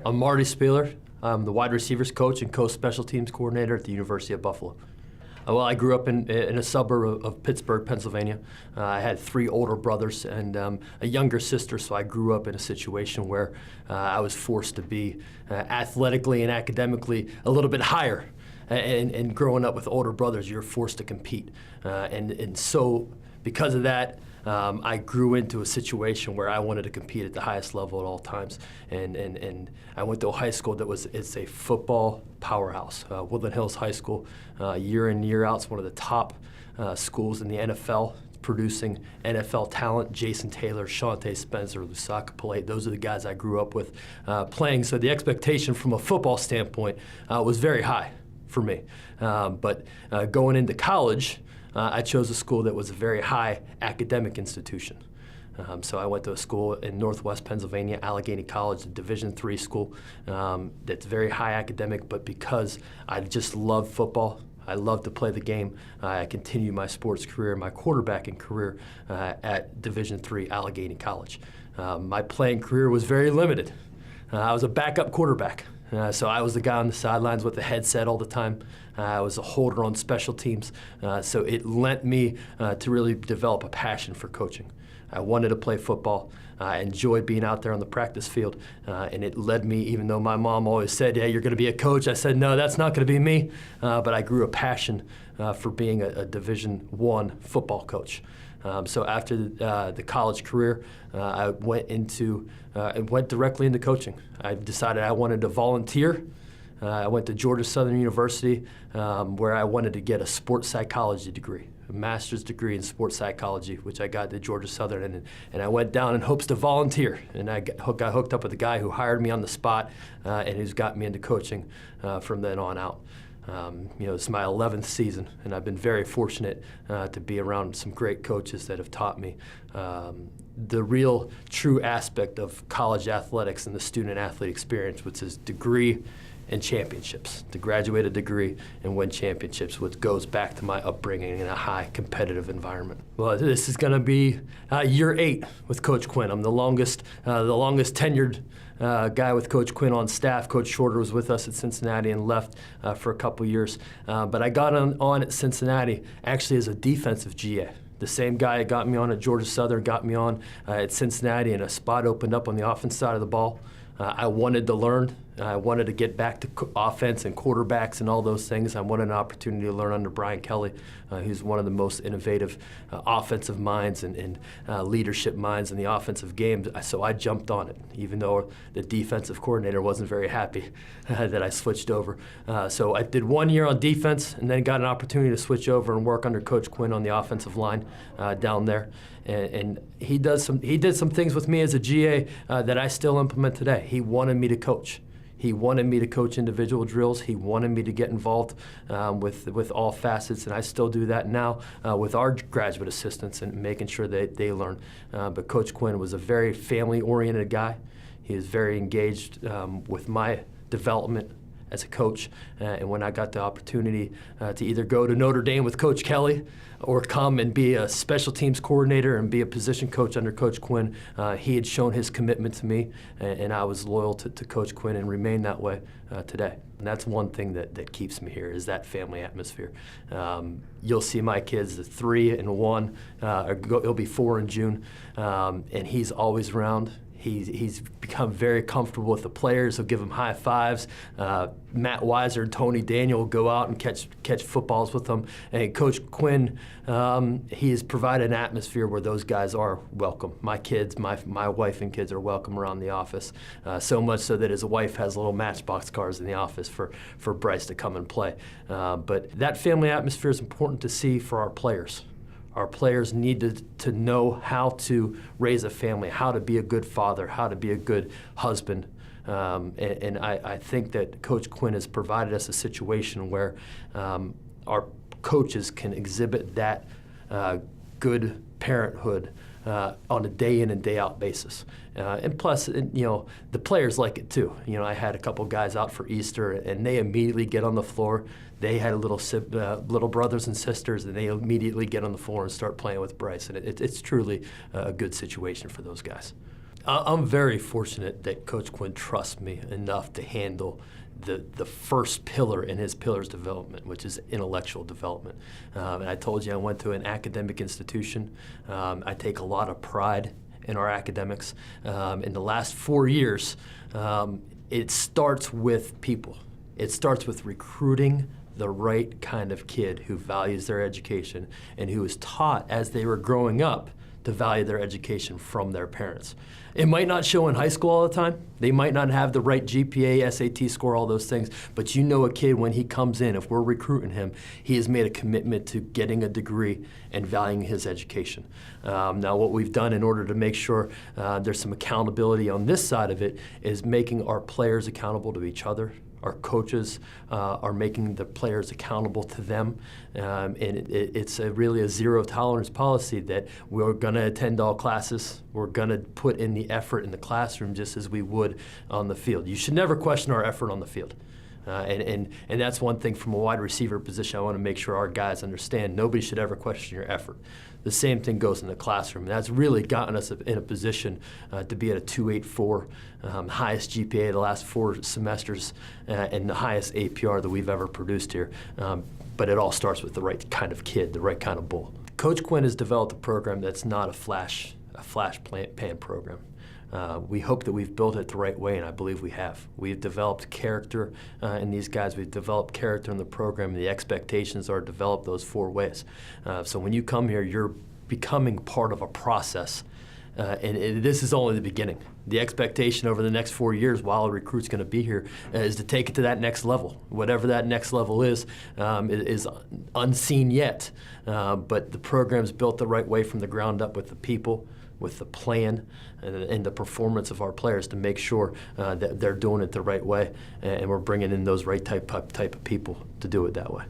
I'm Marty Spieler. I'm the wide receivers coach and co-special teams coordinator at the University of Buffalo. Well, I grew up in a suburb of Pittsburgh, Pennsylvania. I had 3 older brothers and a younger sister, so I grew up in a situation where I was forced to be athletically and academically a little bit higher. And growing up with older brothers, you're forced to compete. And so because of that, I grew into a situation where I wanted to compete at the highest level at all times. And I went to a high school it's a football powerhouse. Woodland Hills High School, year in, year out, it's one of the top schools in the NFL, producing NFL talent. Jason Taylor, Shante Spencer, Lusaka Palate, those are the guys I grew up with playing. So the expectation from a football standpoint was very high for me. But going into college, I chose a school that was a very high academic institution. So I went to a school in Northwest Pennsylvania, Allegheny College, a Division III school that's very high academic, but because I just love football, I love to play the game, I continued my sports career, my quarterbacking career at Division III Allegheny College. My playing career was very limited. I was a backup quarterback. So I was the guy on the sidelines with the headset all the time. I was a holder on special teams. So it lent me to really develop a passion for coaching. I wanted to play football. I enjoyed being out there on the practice field. And it led me, even though my mom always said, yeah, you're going to be a coach, I said, no, that's not going to be me. But I grew a passion for being a Division I football coach. So after the college career, I went directly into coaching. I decided I wanted to volunteer. I went to Georgia Southern University, where I wanted to get a sports psychology degree, a master's degree in sports psychology, which I got at Georgia Southern, and I went down in hopes to volunteer. And I got hooked up with a guy who hired me on the spot, and who's got me into coaching from then on out. It's my 11th season, and I've been very fortunate to be around some great coaches that have taught me the real true aspect of college athletics and the student-athlete experience, which is degree and championships, to graduate a degree and win championships, which goes back to my upbringing in a high competitive environment. Well, this is going to be year 8 with Coach Quinn. I'm the longest tenured guy with Coach Quinn on staff. Coach Shorter was with us at Cincinnati and left for a couple years. But I got on at Cincinnati actually as a defensive GA. The same guy that got me on at Georgia Southern got me on at Cincinnati, and a spot opened up on the offense side of the ball. I wanted to learn. I wanted to get back to offense and quarterbacks and all those things. I wanted an opportunity to learn under Brian Kelly, who's one of the most innovative offensive minds and leadership minds in the offensive game. So I jumped on it, even though the defensive coordinator wasn't very happy that I switched over. So I did 1 year on defense and then got an opportunity to switch over and work under Coach Quinn on the offensive line down there. And he did some things with me as a GA that I still implement today. He wanted me to coach. He wanted me to coach individual drills. He wanted me to get involved with all facets, and I still do that now with our graduate assistants and making sure that they learn. But Coach Quinn was a very family-oriented guy. He was very engaged with my development as a coach, and when I got the opportunity to either go to Notre Dame with Coach Kelly or come and be a special teams coordinator and be a position coach under Coach Quinn, he had shown his commitment to me, and I was loyal to Coach Quinn and remain that way today. And that's one thing that keeps me here, is that family atmosphere. You'll see my kids, 3 and 1, he'll be 4 in June, and he's always around. He's become very comfortable with the players. He'll give them high fives. Matt Weiser and Tony Daniel will go out and catch footballs with them. And Coach Quinn, he has provided an atmosphere where those guys are welcome. My kids, my wife and kids are welcome around the office. So much so that his wife has little Matchbox cars in the office for Bryce to come and play. But that family atmosphere is important to see for our players. Our players need to know how to raise a family, how to be a good father, how to be a good husband. And I think that Coach Quinn has provided us a situation where our coaches can exhibit that good parenthood on a day in and day out basis. And plus, the players like it too. I had a couple guys out for Easter, and they immediately get on the floor. They had little brothers and sisters, and they immediately get on the floor and start playing with Bryce. And it's truly a good situation for those guys. I'm very fortunate that Coach Quinn trusts me enough to handle the first pillar in his pillar's development, which is intellectual development. And I told you I went to an academic institution. I take a lot of pride in our academics. In the last 4 years, it starts with people. It starts with recruiting the right kind of kid who values their education and who is taught as they were growing up to value their education from their parents. It might not show in high school all the time. They might not have the right GPA, SAT score, all those things, but you know a kid when he comes in, if we're recruiting him, he has made a commitment to getting a degree and valuing his education. Now what we've done in order to make sure there's some accountability on this side of it is making our players accountable to each other. Our coaches are making the players accountable to them, and it's really a zero tolerance policy that we're going to attend all classes. We're going to put in the effort in the classroom just as we would on the field. You should never question our effort on the field. And that's one thing from a wide receiver position I want to make sure our guys understand. Nobody should ever question your effort. The same thing goes in the classroom. And that's really gotten us in a position to be at a 2.84, highest GPA the last 4 semesters, and the highest APR that we've ever produced here. But it all starts with the right kind of kid, the right kind of bull. Coach Quinn has developed a program that's not a flash pan program. We hope that we've built it the right way, and I believe we have. We've developed character in these guys. We've developed character in the program. The expectations are developed those 4 ways. So when you come here, you're becoming part of a process, and this is only the beginning. The expectation over the next 4 years while a recruit's going to be here is to take it to that next level. Whatever that next level is unseen yet, but the program's built the right way from the ground up with the people, with the plan and the performance of our players to make sure that they're doing it the right way, and we're bringing in those right type of people to do it that way.